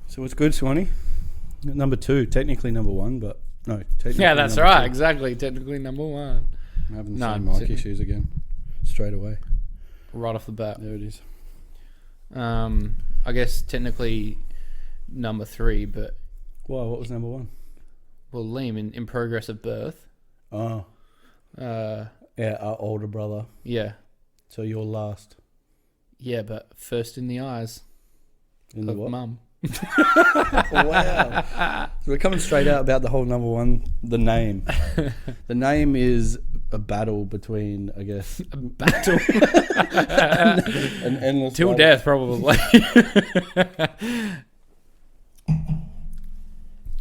So it's good, Swanney. Number 2, technically number 1, but no. Yeah, that's right. 2. Exactly. Technically number 1. I'm having the same mic issues again. Straight away. Right off the bat. There it is. I guess technically number 3, but... Why? What was number 1? Well, Liam, in progress of birth. Oh. Yeah, our older brother. Yeah. So you're last. Yeah, but first in the eyes in the of what? Mum. Wow. So we're coming straight out about the whole number 1, the name. The name is a battle between, I guess... A battle? an endless Till battle. death, probably.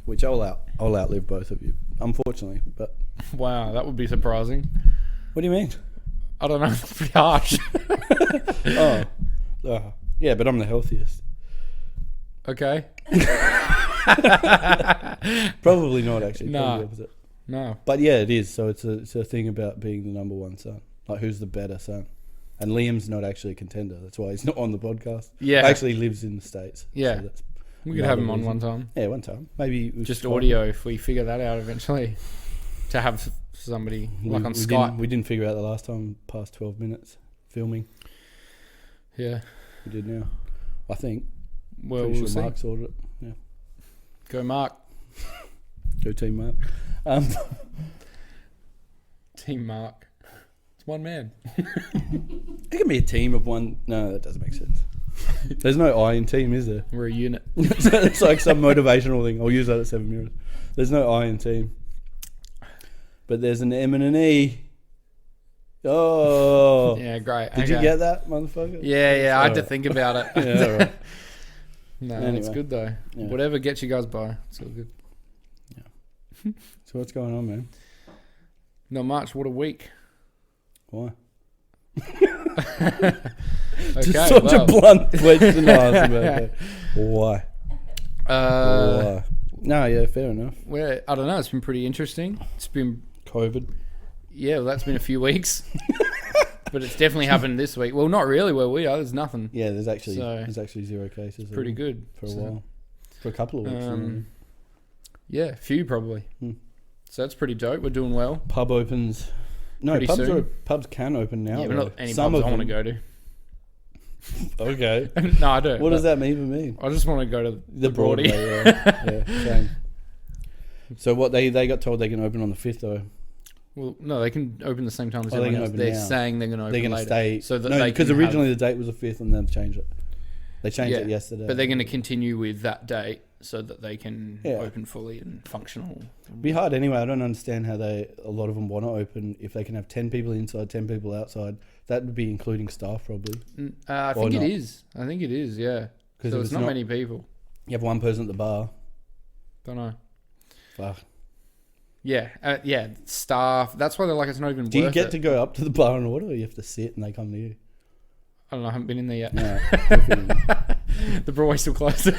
Which I'll outlive both of you, unfortunately. But wow, that would be surprising. What do you mean? I don't know. It's pretty harsh. Yeah, but I'm the healthiest. Okay. Probably not, actually. No. Probably the opposite. No. But yeah, it is. So it's a thing about being the number 1 son. Like, who's the better son? And Liam's not actually a contender. That's why he's not on the podcast. Yeah. He actually lives in the States. Yeah. So that's we could have him on one time. Yeah, one time. Maybe just audio if we figure that out eventually. To have somebody like on Skype. We didn't figure out the last time past 12 minutes filming. Yeah. We did now. I think. Well, Pretty we'll sure see. Mark sorted it. Yeah. Go Mark. Go Team Mark. Team Mark. It's one man. It can be a team of one. No, that doesn't make sense. There's no I in team, is there? We're a unit. It's like some motivational thing. I'll use that at 7 minutes. There's no I in team. But there's an M and an E. Oh. Yeah, great. Did you get that, motherfucker? Yeah. I had to think about it. Yeah, all right. No, Anyway. it's good though. Yeah. Whatever gets you guys by, it's all good. Yeah. So what's going on, man? Not much. What a week. Why? Okay, Just such a blunt question to ask about that. Why? Why? No, yeah, fair enough. Well, I don't know. It's been pretty interesting. It's been COVID. Yeah, well, that's been a few weeks. But it's definitely happened this week. Well, not really where we are. There's nothing. Yeah, there's actually 0 cases. Pretty good. For a while. For a couple of weeks. Yeah, a few probably. So that's pretty dope. We're doing well. Pub opens. No, pretty soon. Pubs can open now. Yeah, but not any Some pubs I of want to them. go to. Okay. No, I don't. What does that even mean? I just want to go to The Broadie. Yeah, same. So what they got told they can open on the 5th though. Well, no, they can open the same time as they everyone can else. open They're now. saying they're going to open They're going to later. stay. So that no, they because can originally the date was the 5th and then they've changed it. They changed it yesterday. But they're going to continue with that date so that they can open fully and functional. It'd be hard anyway. I don't understand how a lot of them want to open if they can have 10 people inside, 10 people outside. That would be including staff probably. I think it is. I think it is, yeah. So it's not many people. You have one person at the bar. Don't know. Fuck. Yeah, staff. That's why they're like, it's not even worth it. Do you get to go up to the bar and order, or you have to sit and they come to you? I don't know. I haven't been in there yet. No. The brewery's still closed.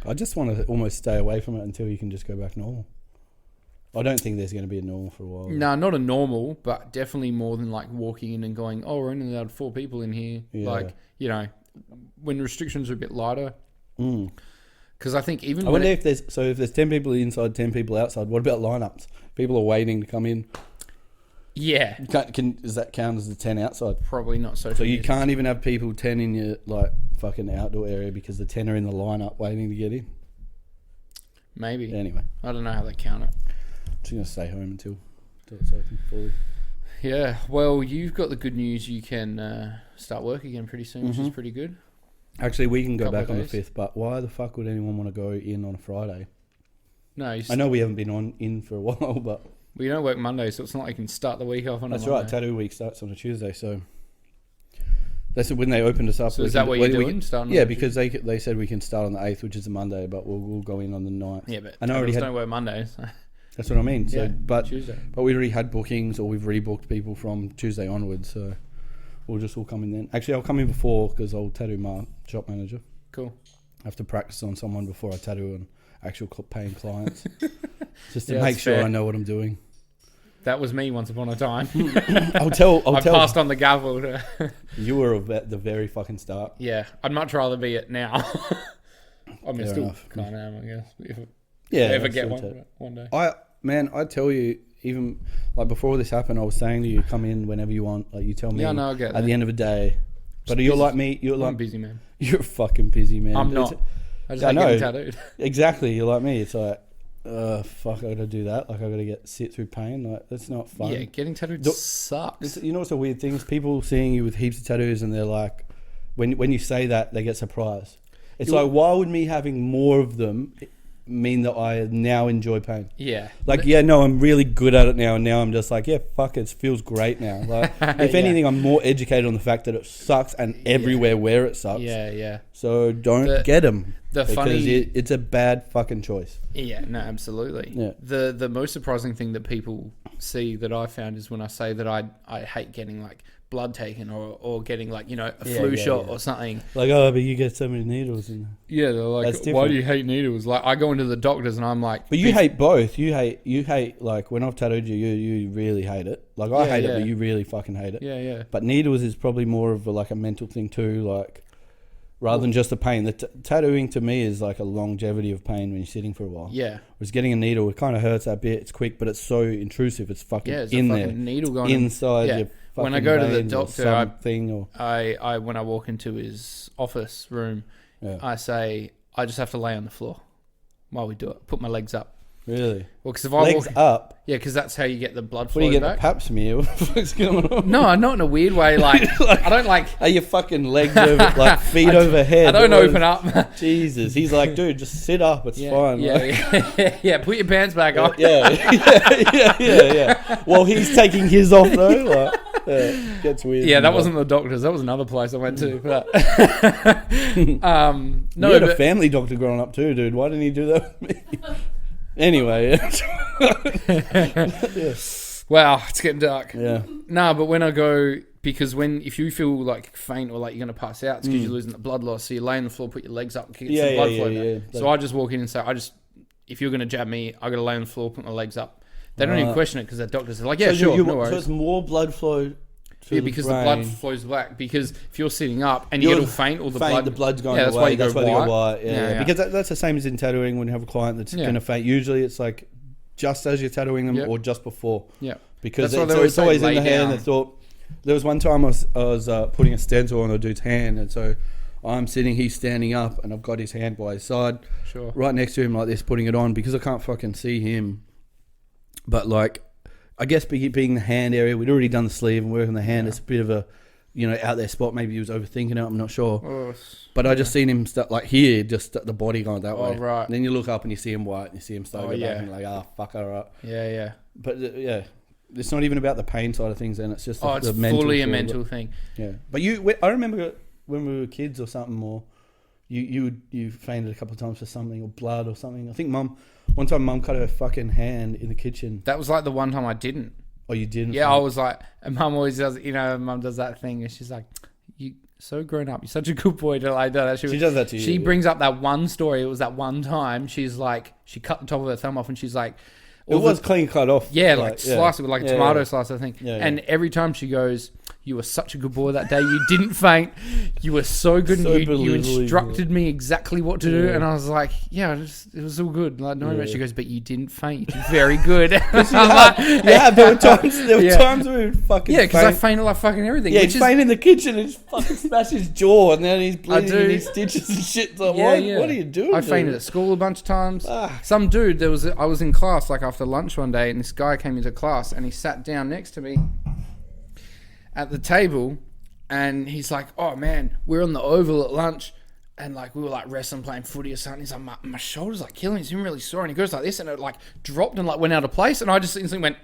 I just want to almost stay away from it until you can just go back normal. I don't think there's going to be a normal for a while. No, not a normal, but definitely more than like walking in and going, oh, we're only allowed 4 people in here. Yeah. Like, you know, when restrictions are a bit lighter. Because I think even I wonder if there's 10 people inside, 10 people outside, what about lineups? People are waiting to come in. Yeah. Does that count as the 10 outside? Probably not so. So you can't even have people 10 in your like fucking outdoor area because the 10 are in the lineup waiting to get in? Maybe. Anyway. I don't know how they count it. I'm just going to stay home until it's open fully. Yeah. Well, you've got the good news. You can start work again pretty soon, which is pretty good. Actually, we can go back on the days. 5th, but why the fuck would anyone want to go in on a Friday? No, I know we haven't been in for a while, but... We don't work Monday, so it's not like you can start the week off on a Monday. That's right, Tattoo Week starts on a Tuesday, so... That's when they opened us up. So is that what you're doing? Yeah, because they said we can start on the 8th, which is a Monday, but we'll go in on the 9th. Yeah, but I know don't work Mondays. So. That's what I mean. So, Yeah, but Tuesday. But we already had bookings, or we've rebooked people from Tuesday onwards, so we'll all come in then. Actually, I'll come in before, because I'll tattoo my shop manager. Cool. I have to practice on someone before I tattoo on actual paying clients. just to Yeah, make that's sure fair. I know what I'm doing. That was me once upon a time. I'll tell. I passed on the gavel. You were at the very fucking start. Yeah, I'd much rather be it now. I mean, Fair still enough. kind of am, I guess. If I Yeah, ever get absolutely. one day. I tell you, even like before this happened, I was saying to you, come in whenever you want. Like you tell me. Yeah, no, I get at that. the end of the day. But Just you're busy. like me. You're I'm like a busy man. You're a fucking busy man. I'm It's- not. I just I hate know. getting tattooed. Exactly. You're like me. It's like, fuck, I gotta do that. Like I gotta sit through pain. Like that's not fun. Yeah, getting tattooed Do- sucks. You know what's a weird thing is people seeing you with heaps of tattoos and they're like, when you say that, they get surprised. It's like, why would me having more of them mean that I now enjoy pain? Yeah. Like, yeah, no, I'm really good at it now, and now I'm just like, yeah, fuck, it feels great now. Like, if Yeah. anything, I'm more educated on the fact that it sucks and everywhere where it sucks. Yeah, yeah. So don't get them. The because funny... it's a bad fucking choice. Yeah, no, absolutely. Yeah. The most surprising thing that people see that I found is when I say that I hate getting like blood taken or getting like, you know, a flu shot or something. Like, oh, but you get so many needles. Yeah, they're like, That's why different. do you hate needles? Like, I go into the doctors and I'm like... But you hate both. You hate like when I've tattooed you, you really hate it. Like I hate it, but you really fucking hate it. Yeah, yeah. But needles is probably more of like a mental thing too, like rather than just the pain. The tattooing to me is like a longevity of pain when you're sitting for a while. Yeah. Whereas getting a needle, it kind of hurts that bit. It's quick, but it's so intrusive. It's fucking Yeah, it's in a there, fucking needle going inside Yeah. your fucking When I go to the veins or doctor, something or I when I walk into his office room, yeah. I say, I just have to lay on the floor while we do it. Put my legs up. Really? Well, because if I Legs walk... up. Yeah, because that's how you get the blood What flow do you get back. the pap smear? What the fuck's going on? No, not in a weird way. Like, I don't like... Are your fucking legs over, like feet overhead? I don't open up. Jesus, he's like, dude, just sit up. It's fine. Yeah, Like, yeah. Put your pants back on. yeah. Well, he's taking his off though. Like, gets weird. Yeah, that wasn't the doctor's. That was another place I went to. But no, you had a but, family doctor growing up too, dude. Why didn't he do that with me? Anyway, wow, it's getting dark. yeah. Nah, but when I go, because if you feel like faint or like you're gonna pass out, it's because you're losing the blood loss. So you lay on the floor, put your legs up, get some blood flow back. So I just walk in and say, if you're gonna jab me, I gotta lay on the floor, put my legs up. They don't even question it because the doctors are like, yeah, So sure, no So worries. it's more blood flow. Yeah, because the blood flows back. Because if you're sitting up and you You're get all faint, or the blood's going that's away. why you That's go why they white. go white. Yeah, Yeah, yeah. Because that's the same as in tattooing. When you have a client that's going to faint, usually it's like just as you're tattooing them or just before. Yeah. Because That's why they it's always say in the lay hand. down. I thought there was one time I was putting a stencil on a dude's hand, and so I'm sitting, he's standing up, and I've got his hand by his side, right next to him like this, putting it on because I can't fucking see him. But like, I guess being the hand area, we'd already done the sleeve and working the hand. It's a bit of a, out there spot. Maybe he was overthinking it. I'm not sure. But I just seen him start like here, just the body going that way. Right. And then you look up and you see him white, and you see him start to go back, and you're like, fuck, all right. Yeah, yeah. But it's not even about the pain side of things. Then it's just It's the mental fully a side of it. mental thing. Yeah. But I remember when we were kids or something, or you fainted a couple of times for something or blood or something. I think one time mum cut her fucking hand in the kitchen. That was like the one time I didn't. Oh, you didn't? Yeah, I was like, and mum always does, mum does that thing, and she's like, you so grown up, you're such a good boy to like that. She does that to you. She brings up that one story. It was that one time she's like, she cut the top of her thumb off, and she's like, it was clean cut off. Yeah, like slice it with like a tomato slice, I think. Yeah, and every time she goes, you were such a good boy that day. You didn't faint. You were so good. So And you instructed me exactly what to do. And I was like, yeah, it was all good. Like, no, she goes, but you didn't faint. You did very good. Yeah, there were times where we would fucking because I fainted like fucking everything. Yeah, he's fainting in the kitchen and just fucking smashed his jaw, and then he's bleeding and he stitches and shit. It's like, what are you doing? I fainted at school a bunch of times. Ah. Some dude, I was in class like after lunch one day, and this guy came into class and he sat down next to me at the table, and he's like, oh man, we're on the oval at lunch, and like we were like wrestling, playing footy or something. He's like, my shoulder's like killing me, it's been really sore, and he goes like this, and it like dropped and like went out of place, and I just instantly went,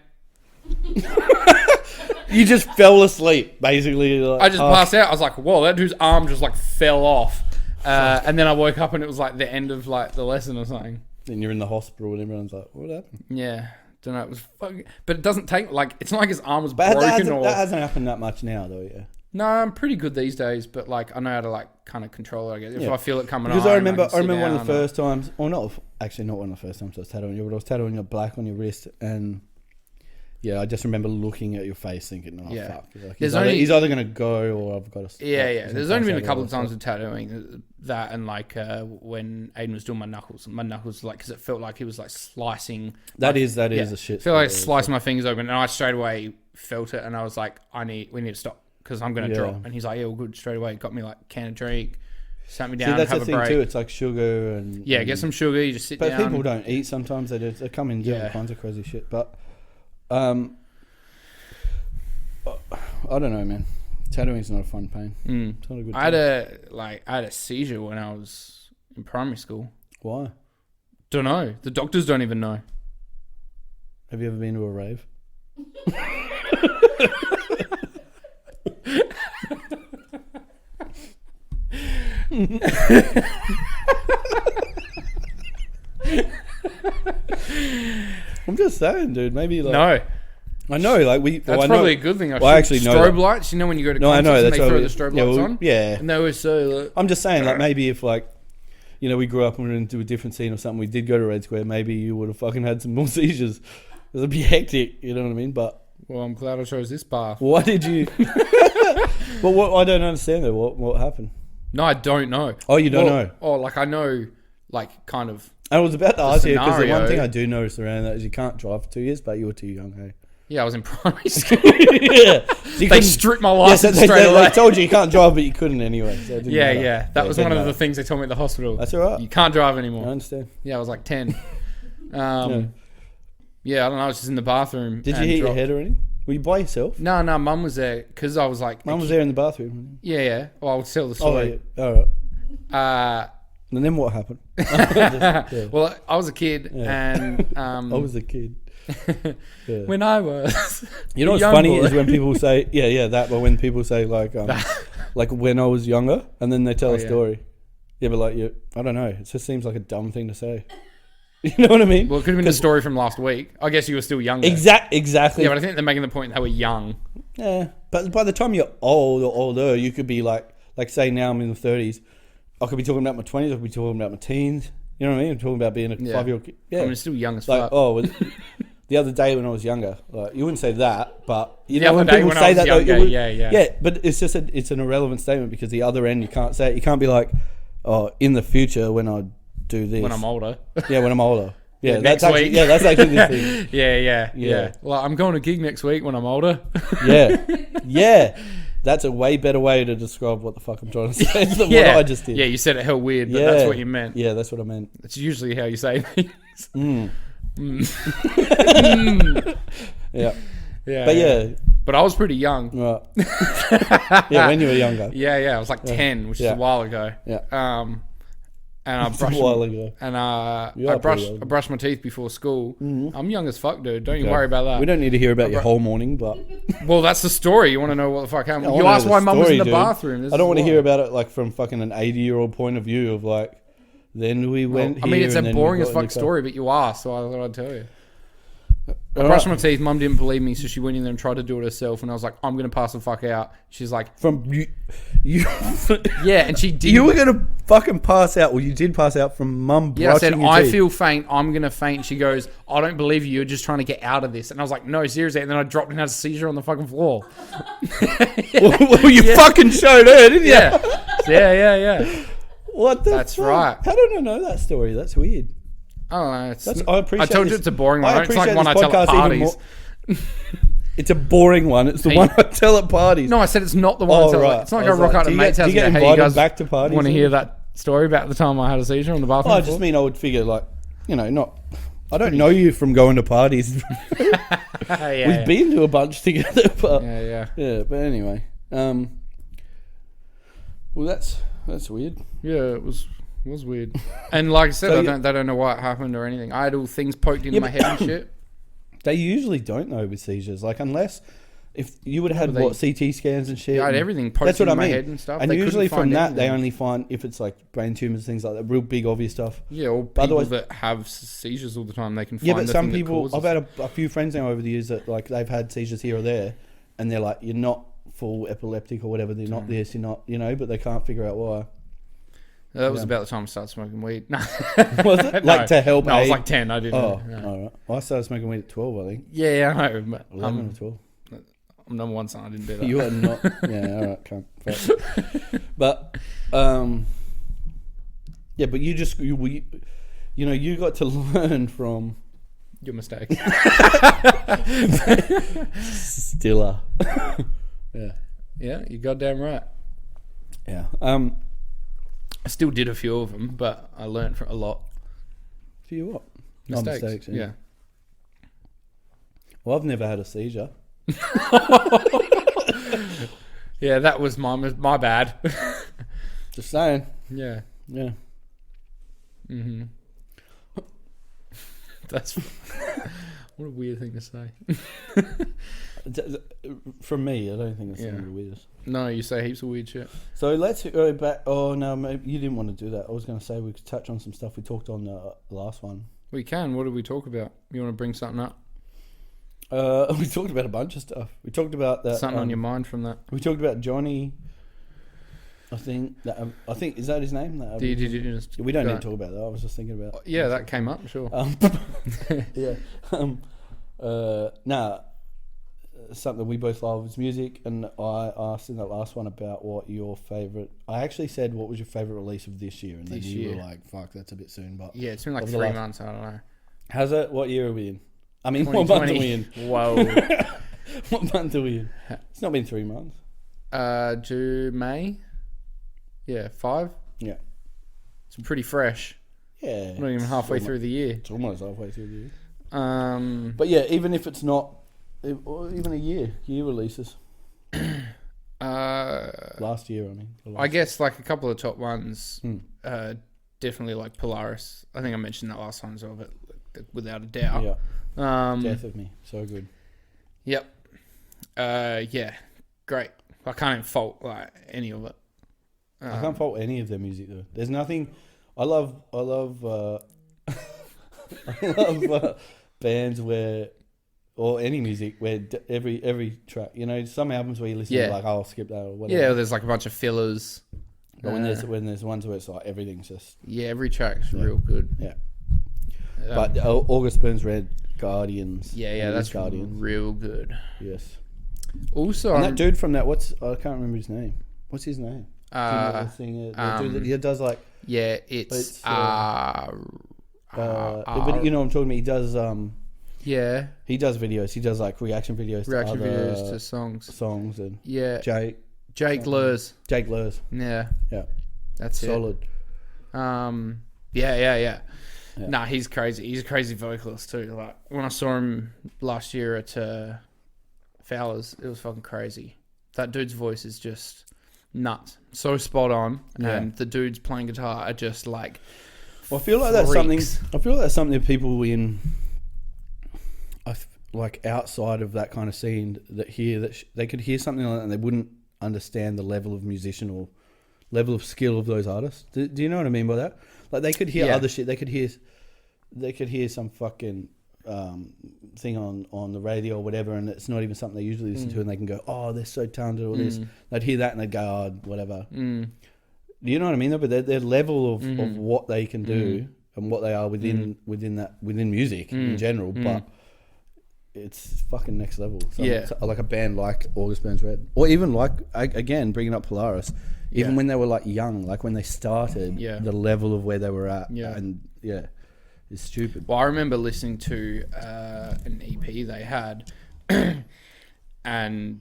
you just fell asleep basically. Like, I just passed out. I was like, whoa, that dude's arm just like fell off, and then I woke up and it was like the end of like the lesson or something. Then you're in the hospital and everyone's like, what happened? Yeah, don't know. It was fucking, but it doesn't take like, it's not like his arm was But broken that hasn't happened that much now though. Yeah. No, I'm pretty good these days, but like I know how to like kind of control it. I guess if I feel it coming because on, I remember one of the first times, or not actually not one of the first times I was tattooing you, but I was tattooing you black on your wrist, and I just remember looking at your face thinking, oh fuck, like, he's either gonna go or I've got to. There's only been a couple of times with tattooing that, and like when Aiden was doing my knuckles like because it felt like he was like slicing. That is a shit. I feel like sliced my fingers open, and I straight away felt it, and I was like, we need to stop. Because I'm going to drop. And he's like, yeah, all good, straight away. Got me like a can of drink, sat me down, that's have the a thing break. Too. It's like sugar and... Yeah, get some sugar, you just sit down. But people don't eat sometimes. They come in doing all kinds of crazy shit. But I don't know, man. Tattooing's not a fun pain. It's not a good I had a seizure when I was in primary school. Why? Don't know. The doctors don't even know. Have you ever been to a rave? I'm just saying, dude. Maybe like no. I know, like we. That's probably a good thing. I actually know strobe lights. You know when you go to concerts and they throw the strobe lights on. Yeah, and they were so. I'm just saying, like maybe if like, we grew up and we were into a different scene or something, we did go to Red Square. Maybe you would have fucking had some more seizures. It'd be hectic. You know what I mean? But well, I'm glad I chose this path. Why did you? But what I don't understand though. What happened? No, I don't know. Oh, you don't know? Oh, like I know, like kind of. I was about to ask you because the one thing I do notice around that is you can't drive for 2 years, but you were too young, hey? Yeah, I was in primary school. Yeah. So they stripped my license straight away. They told you can't drive, but you couldn't anyway. So That was one of the things they told me at the hospital. That's all right. You can't drive anymore. I understand. Yeah, I was like 10. Yeah, I don't know. I was just in the bathroom. Did you hit your head or anything? Were you by yourself? No, Mum was there because I was like... Mum was there in the bathroom? Yeah. Well, I'll tell the story. Oh, yeah. All right. And then what happened? Well, I was a kid and... I was a kid. When I was... You know what's funny is when people say... but when people say like when I was younger and then they tell a story. Yeah, but like, I don't know. It just seems like a dumb thing to say. You know what I mean? Well, it could have been a story from last week. I guess you were still younger. Exactly. Yeah, but I think they're making the point they were young. Yeah, but by the time you're old or older, you could be like say now I'm in the 30s. I could be talking about my 20s. I could be talking about my teens. You know what I mean? I'm talking about being a 5-year-old kid. Yeah, I'm still young as fuck. The other day when I was younger, like, you wouldn't say that, but you know when people say that, younger, yeah. But it's just it's an irrelevant statement because the other end you can't say it. You can't be like, oh, in the future when I do this. When I'm older. Yeah, when I'm older. Yeah, that's actually that's actually the thing. Yeah. Well, I'm going to gig next week when I'm older. Yeah. That's a way better way to describe what the fuck I'm trying to say than what I just did. Yeah, you said it hell weird, but that's what you meant. Yeah, that's what I meant. It's usually how you say things. Yeah. But I was pretty young. Right. Yeah, when you were younger. Yeah. I was like 10, which is a while ago. Yeah. And I brushed a while ago. And I brushed my teeth before school. Mm-hmm. I'm young as fuck, dude. Don't you worry about that. We don't need to hear about your whole morning, but well, that's the story. You want to know what the fuck happened? You asked why Mum was in the bathroom. I don't want to hear about it like from fucking an 80-year-old point of view of like. Then we went. I mean, it's a boring as fuck story, but you asked, so I thought I'd tell you. I brushed my teeth. Mum didn't believe me, so she went in there and tried to do it herself. And I was like, "I'm gonna pass the fuck out." She's like, "From you." Yeah, and she did. You were gonna fucking pass out. Well, you did pass out from Mum. Yeah, I said, "I feel faint. I'm gonna faint." She goes, "I don't believe you. You're just trying to get out of this." And I was like, "No, seriously." And then I dropped and had a seizure on the fucking floor. Well, you fucking showed her, didn't you? Yeah. What the? That's right. How did I know that story? That's weird. I don't know. I told you it's a boring one. It's like one I tell at parties. It's a boring one. It's the one I tell at parties. No, I said it's not the one I tell. Right. It's not like I rock out at mate's house and go, "Hey, you guys back to parties? Want to hear that story about the time I had a seizure on the bathroom?" I just mean I would figure like, not. I don't know you from going to parties. We've been to a bunch together, but yeah. But anyway, well, that's weird. Yeah, it was weird. And like I said, they don't know what happened or anything. I had all things poked into my head and shit. They usually don't know with seizures. Like, unless if you would have had CT scans and shit. Yeah, I had everything poked into my head and stuff. And usually from that, they only find if it's like brain tumors, things like that, real big, obvious stuff. Yeah, or people that have seizures all the time, they can find. Yeah, but some people, I've had a few friends now over the years that like they've had seizures here or there, and they're like, you're not full epileptic or whatever. They're not this, you're not, but they can't figure out why. That was about the time I started smoking weed. No. Was it? Like to help No, I was like 10. I didn't. Oh, no. all right. I started smoking weed at 12, I think. Yeah, I know. But, 11 or 12. I'm number one son. I didn't do that. You are not. Yeah, all right. Can't. But, yeah, but you got to learn from your mistakes. Stiller. Yeah. Yeah, you're goddamn right. Yeah. I still did a few of them, but I learned from a lot. Few what? Mistakes. Yeah. Well, I've never had a seizure. Yeah, that was my bad. Just saying. Yeah. Yeah. Mm-hmm. That's what a weird thing to say. From me, I don't think it's the weirdest. No, you say heaps of weird shit. So let's go back. Oh no, maybe you didn't want to do that. I was going to say we could touch on some stuff we talked on the last one. We can. What did we talk about? You want to bring something up? We talked about a bunch of stuff. We talked about that. Something on your mind from that? We talked about Johnny. I think is that his name? Did you just we don't need to talk about that. I was just thinking about. Yeah, that came up. Sure. Yeah. Something we both love is music, and I asked in that last one about what your favorite. I actually said what was your favorite release of this year, and then you were like, "Fuck, that's a bit soon." But yeah, it's been like 3 months. I don't know. How's it? What year are we in? I mean, what month are we in? Whoa. What month are we in? It's not been 3 months. June, May. Yeah, 5. Yeah, it's pretty fresh. Yeah, not even halfway through the year. It's almost halfway through the year. But yeah, even if it's not, even a year releases. Last year, I mean. I guess like a couple of top ones. Definitely like Polaris. I think I mentioned that last time as well, but without a doubt. Yeah. Death of Me, so good. Yep. Yeah, great. I can't even fault like any of it. I can't fault any of their music though. There's nothing. I love bands where, or any music where every track. Some albums where you listen to like, I'll skip that or whatever. Yeah, there's like a bunch of fillers. But when there's ones where it's like everything's just every track's real good. Yeah. But August Burns Red, Guardians. Yeah, that's Guardians. Real good. Yes. Also, and that dude from that, I can't remember his name. What's his name? The dude that he does like. Yeah, it's but you know what I'm talking about. He does yeah. He does videos. He does like reaction videos to songs and Jake Lurs. Yeah. That's solid. Yeah. Nah, he's crazy. He's a crazy vocalist too. Like when I saw him last year at Fowler's, it was fucking crazy. That dude's voice is just nuts. So spot on. And the dudes playing guitar are just like I feel like that's something that people in like outside of that kind of scene that they could hear something like that and they wouldn't understand the level of musician or level of skill of those artists. Do you know what I mean by that? Like they could hear other shit. They could hear some fucking thing on the radio or whatever, and it's not even something they usually listen to, and they can go, "Oh, they're so talented," or this. They'd hear that and they'd go, "Oh, whatever." Do you know what I mean? Though, but their level of what they can do and what they are within music in general, but it's fucking next level. So like a band like August Burns Red, or even like again bringing up Polaris. Even when they were like young, like when they started, the level of where they were at, and it's stupid. Well, I remember listening to an EP they had, and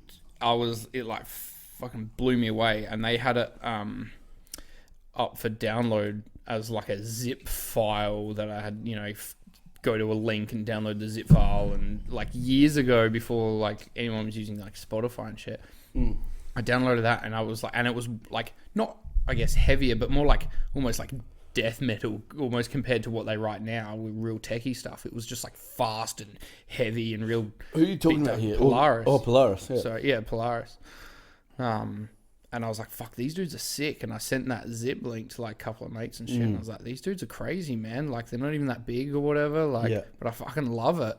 it like fucking blew me away. And they had it up for download as like a zip file that I had, go to a link and download the zip file. And like years ago, before like anyone was using like Spotify and shit. I downloaded that and I was like, and it was like not, I guess, heavier, but more like almost like death metal, almost compared to what they write now with real techie stuff. It was just like fast and heavy and real. Who are you talking about here? Polaris. Polaris. Yeah. So Polaris. And I was like, fuck, these dudes are sick. And I sent that zip link to like a couple of mates and shit. And I was like, these dudes are crazy, man. Like they're not even that big or whatever. Like, but I fucking love it.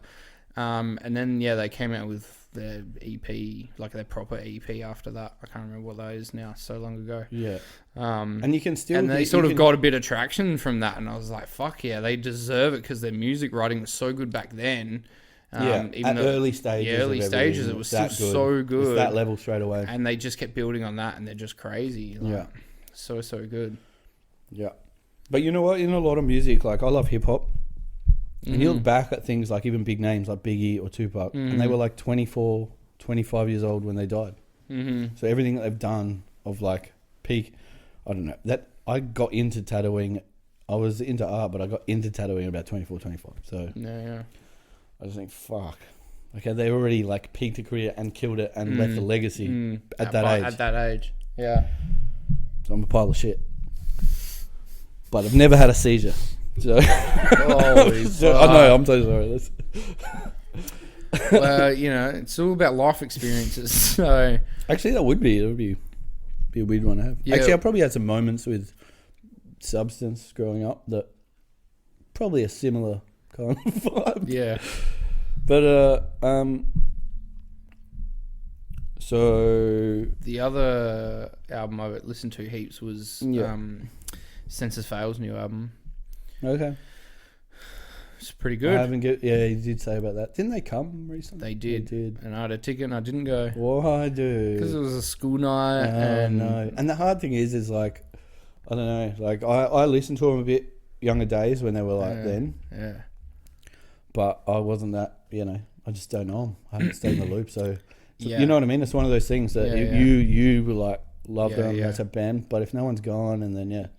And then they came out with their EP, like their proper EP after that. I can't remember what that is now, so long ago. Yeah. And you can still... And they sort of got a bit of traction from that, and I was like, fuck yeah, they deserve it, because their music writing was so good back then. Even at early stages, it was still so good. It's that level straight away. And they just kept building on that, and they're just crazy. Like, so good. Yeah. But you know what? In a lot of music, like I love hip hop. And you look back at things like even big names like Biggie or Tupac, and they were like 24, 25 years old when they died. So everything that they've done of like peak, I don't know, that I got into tattooing. I was into art, but I got into tattooing about 24, 25. So I just think, fuck. Okay, they already like peaked a career and killed it and left a legacy at that age. At that age, yeah. So I'm a pile of shit. But I've never had a seizure. So, I know, I'm so sorry. Well, you know, it's all about life experiences. So actually, it would be a weird one to have. Yeah. Actually, I probably had some moments with substance growing up that probably a similar kind of vibe. Yeah. But so the other album I listened to heaps was Census Fail's new album. Okay. It's pretty good. I haven't yeah, you did say about that. Didn't they come recently? They did. And I had a ticket and I didn't go. Why, dude? Because it was a school night. No. And the hard thing is like, I don't know, like I listened to them a bit younger days when they were like then. Yeah. But I wasn't that, you know, I just don't know them. I haven't stayed in the loop. So you know what I mean? It's one of those things that you were like, love them, that's a band. But if no one's gone and then,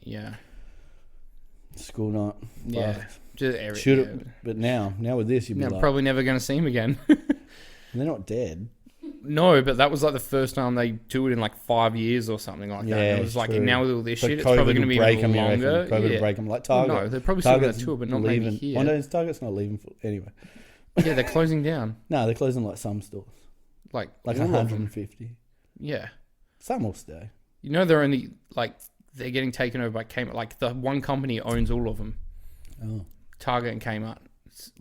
school night. Yeah. But now with this, you'd be like... probably never going to see him again. They're not dead. No, but that was like the first time they toured in like 5 years or something like that. And it was like, now with all this shit, it's probably going to be even longer. COVID will break them. Like Target. No, they're probably still going to tour, but not maybe here. Oh, no, Target's not leaving anyway. Yeah, they're closing down. No, they're closing like some stores. Like 150. Yeah. Some will stay. You know, they're only like... They're getting taken over by Kmart. Like, the one company owns all of them. Oh. Target and Kmart.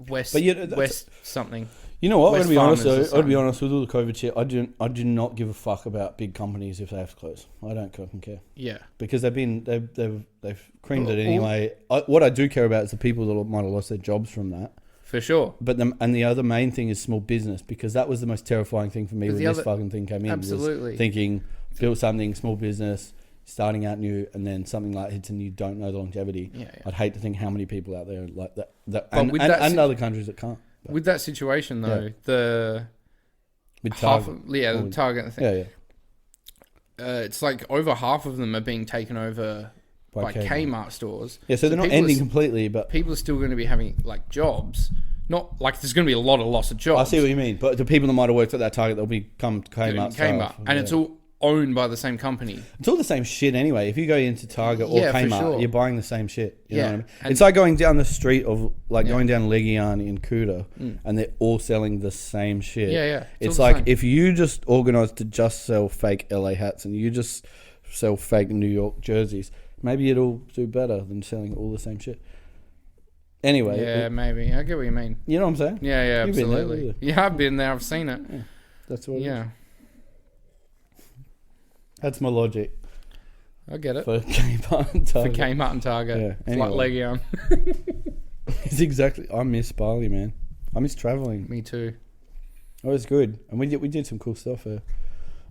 West something. You know what? I'd be honest though. I'd be honest with all the COVID shit. I do not give a fuck about big companies if they have to close. I don't fucking care. Yeah. Because they've creamed it anyway. What I do care about is the people that might have lost their jobs from that. For sure. But the other main thing is small business, because that was the most terrifying thing for me when this fucking thing came in. Absolutely. Was thinking, build something, small business, starting out new, and then something like hits and you don't know the longevity. Yeah. I'd hate to think how many people out there like that and other countries that can't. But with that situation though, the Target thing. It's like over half of them are being taken over by Kmart stores. Yeah, so they're not ending completely, but people are still going to be having like jobs. Not like there's going to be a lot of loss of jobs. I see what you mean, but the people that might have worked at that Target, they'll become Kmart, and it's all owned by the same company. It's all the same shit anyway. If you go into Target or Kmart, you're buying the same shit. You know what I mean? It's like going down the street of going down Legian in Kuta, and they're all selling the same shit. Yeah. It's like if you just organise to just sell fake LA hats and you just sell fake New York jerseys, maybe it'll do better than selling all the same shit. Anyway. Maybe. I get what you mean. You know what I'm saying? Yeah, absolutely. Yeah, I've been there. I've seen it. Yeah, that's what it is. That's my logic. I get it. For Kmart and Target. Yeah, it's like Legion. It's exactly... I miss Bali, man. I miss travelling. Me too. It was good. And we did some cool stuff.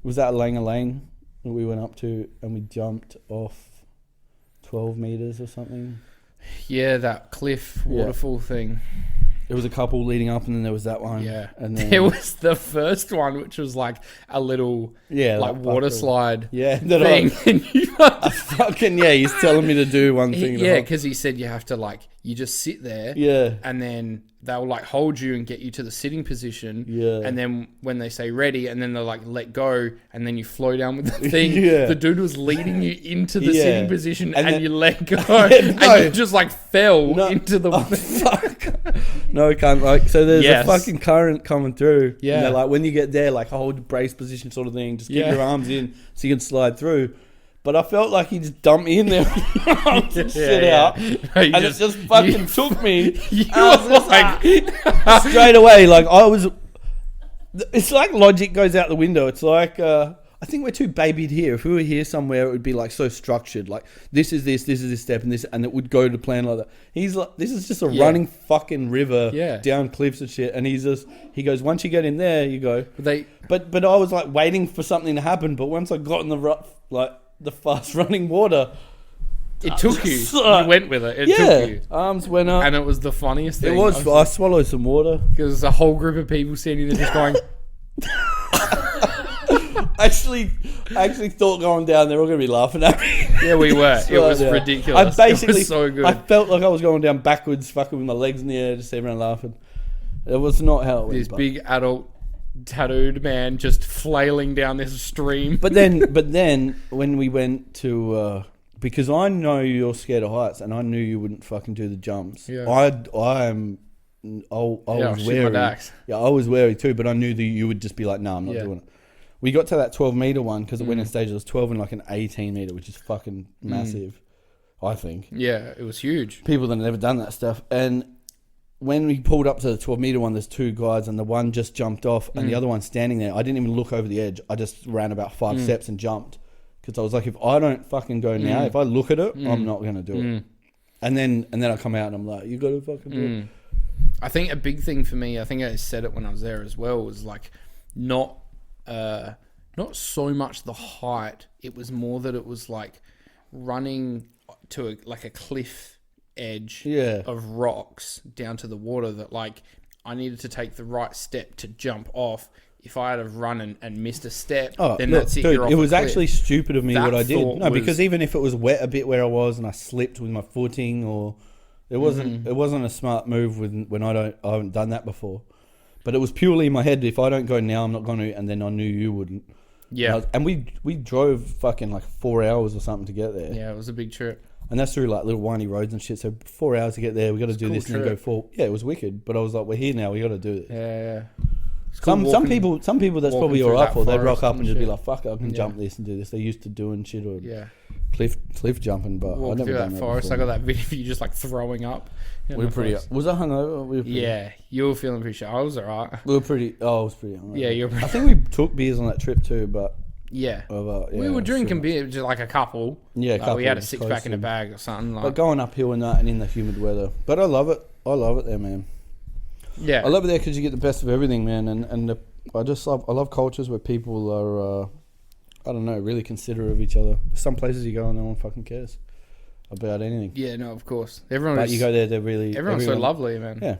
Was that Lang that we went up to and we jumped off 12 metres or something? Yeah, that cliff waterfall thing. There was a couple leading up, and then there was that one. Yeah, and then there was the first one, which was like a little like water slide. Yeah, thing. He's telling me to do one thing. Yeah, because he said you have to you just sit there. Yeah, and then they'll hold you and get you to the sitting position. Yeah, and then when they say ready, and then they'll let go, and then you flow down with the thing. The dude was leading you into the sitting position, and you let go, and you just fell into the. Oh, fuck. No, can't so there's a fucking current coming through. Yeah, and they're like, when you get there, hold brace position sort of thing. Just keep your arms in so you can slide through. But I felt like he just dumped me in there and sit out. No, and it just fucking took me. You was straight away. it's like logic goes out the window. It's like I think we're too babied here. If we were here somewhere, it would be like so structured. Like this is this step, and it would go to plan like that. He's like, this is just a running fucking river down cliffs and shit. And he goes, once you get in there, you go. But I was like waiting for something to happen. But once I got in the fast running water, it took you. You went with it. It took you. Arms went up, and it was the funniest thing. It was. I swallowed some water because there's a whole group of people standing there just going. I actually thought going down there, we're going to be laughing at me. Yeah, we were. It was ridiculous. It was so good. I felt like I was going down backwards, fucking with my legs in the air, just everyone laughing. It was not how it went. This big adult tattooed man just flailing down this stream. But then when we went to, because I know you're scared of heights, and I knew you wouldn't fucking do the jumps. Yeah. I was wary. Yeah, I was wary too, but I knew that you would just be like, no, I'm not doing it. We got to that 12 meter one because it went in stages. It was 12 and like an 18 meter, which is fucking massive, I think. Yeah, it was huge. People that have never done that stuff. And when we pulled up to the 12 meter one, there's two guys, and the one just jumped off, and the other one standing there. I didn't even look over the edge. I just ran about 5 steps and jumped because I was like, if I don't fucking go now, if I look at it, I'm not going to do it. And then I come out and I'm like, you got to fucking do it. I think a big thing for me, I think I said it when I was there as well, was like not so much the height. It was more that it was like running to a cliff edge of rocks down to the water, that like I needed to take the right step to jump off. If I had have run and missed a step, then that's it. Dude, it was actually stupid of me what I did. No, because even if it was wet a bit where I was and I slipped with my footing, or it wasn't a smart move when I haven't done that before. But it was purely in my head. If I don't go now, I'm not going to. And then I knew you wouldn't. Yeah. And we drove fucking like 4 hours or something to get there. Yeah, it was a big trip. And that's through like little windy roads and shit. So 4 hours to get there. We got to do this and then go forward. Yeah, it was wicked. But I was like, we're here now. We got to do this. Yeah. Some people that's probably all right for. They'd rock up and just be like, fuck, I can jump this and do this. They're used to doing shit or cliff jumping. But I never through done that forest. before. I got that video of you just like throwing up. We were pretty. Was I hungover? Yeah, you were feeling pretty sure. I was alright. We were pretty. I was pretty hungover. Yeah, you're. I think we took beers on that trip too, but we were drinking beer, just like a couple. Yeah, a couple. We had a 6-pack in a bag or something. Like. But going uphill and that, and in the humid weather. But I love it. I love it there, man. Yeah, I love it there because you get the best of everything, man. And I love cultures where people are, I don't know, really considerate of each other. Some places you go and no one fucking cares about anything. Yeah, no, of course. But you go there, they're really... Everyone's so lovely, man. Yeah.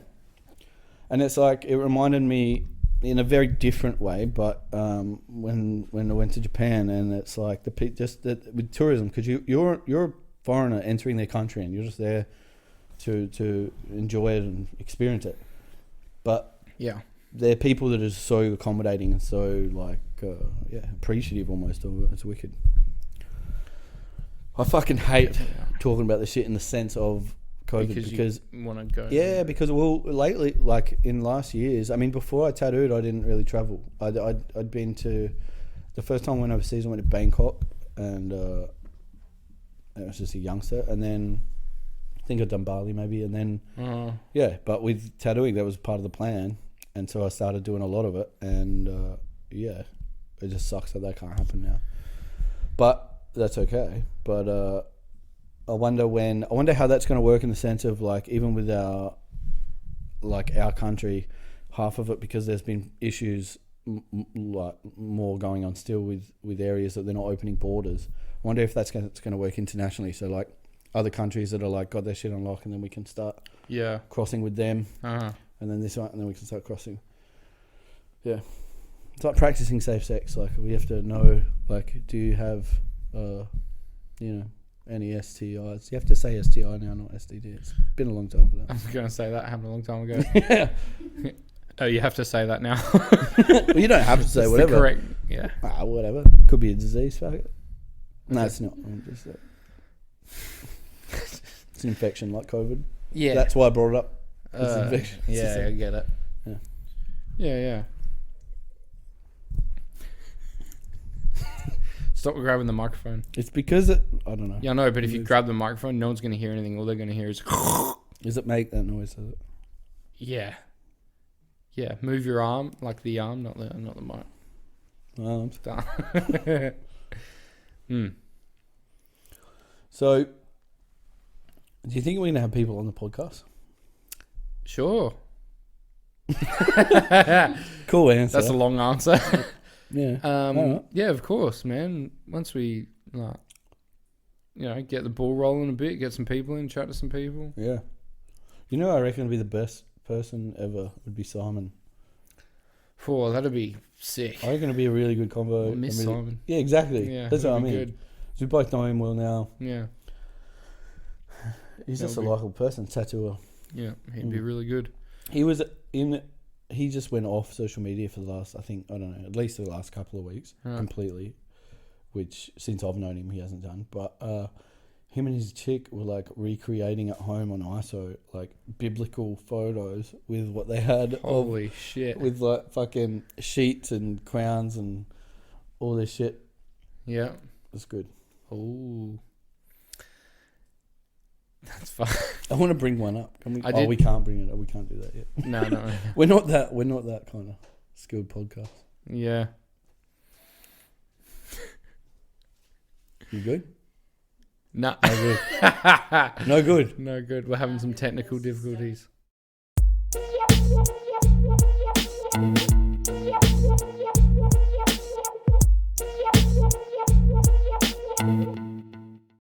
And it's like, it reminded me in a very different way, but when I went to Japan, and it's like, with tourism, because you're a foreigner entering their country, and you're just there to enjoy it and experience it. But... yeah. They're people that are so accommodating and so like appreciative almost of it. It's wicked. I fucking hate talking about this shit in the sense of COVID because you want to go. Yeah, because lately, like in last years, I mean, before I tattooed, I didn't really travel. I'd been to the first time I went overseas. I went to Bangkok, and I was just a youngster, and then I think I'd done Bali maybe, and then but with tattooing, that was part of the plan. And so I started doing a lot of it, and it just sucks that can't happen now. But that's okay. But I wonder how that's going to work in the sense of like even with our country, half of it because there's been issues like more going on still with areas that they're not opening borders. I wonder if that's going to work internationally. So like other countries that are like got their shit on lock, and then we can start crossing with them. And then this one, and then we can start crossing. Yeah. It's like practicing safe sex. Like, we have to know, like, do you have, any STIs? You have to say STI now, not STD. It's been a long time for that. I was going to say that happened a long time ago. Oh, you have to say that now. Well, you don't have to say whatever. Correct. Yeah. Whatever. Could be a disease. Fuck it. No, it's not. It's an infection like COVID. Yeah. That's why I brought it up. Yeah, I get it. Yeah. Stop grabbing the microphone. It's because I don't know. Yeah, I know, but if you grab the microphone, no one's going to hear anything. All they're going to hear is... Does it make that noise? Does it? Yeah. Yeah, move your arm, like the arm, not the mic. Arms. Done. So, do you think we're going to have people on the podcast? Sure. Cool answer. That's a long answer. Yeah. Yeah, of course, man. Once we, get the ball rolling a bit, get some people in, chat to some people. Yeah. You know, I reckon would be the best person ever would be Simon. Oh, that'd be sick. I reckon it'd be a really good convo. I miss Simon. Yeah, exactly. Yeah, that's what I mean. good. So we both know him well now. Yeah. He's just a likable person, tattooer. Yeah, he'd be really good. He just went off social media for the last, at least the last couple of weeks, completely, which since I've known him, he hasn't done. But him and his chick were like recreating at home on ISO, like biblical photos with what they had. Holy shit. With like fucking sheets and crowns and all this shit. Yeah. It's good. Oh. That's fun. I want to bring one up. Can we? We can't bring it up. We can't do that yet. No. We're not that kind of skilled podcast. Yeah. You good? No. No good. No good. No good. We're having some technical difficulties.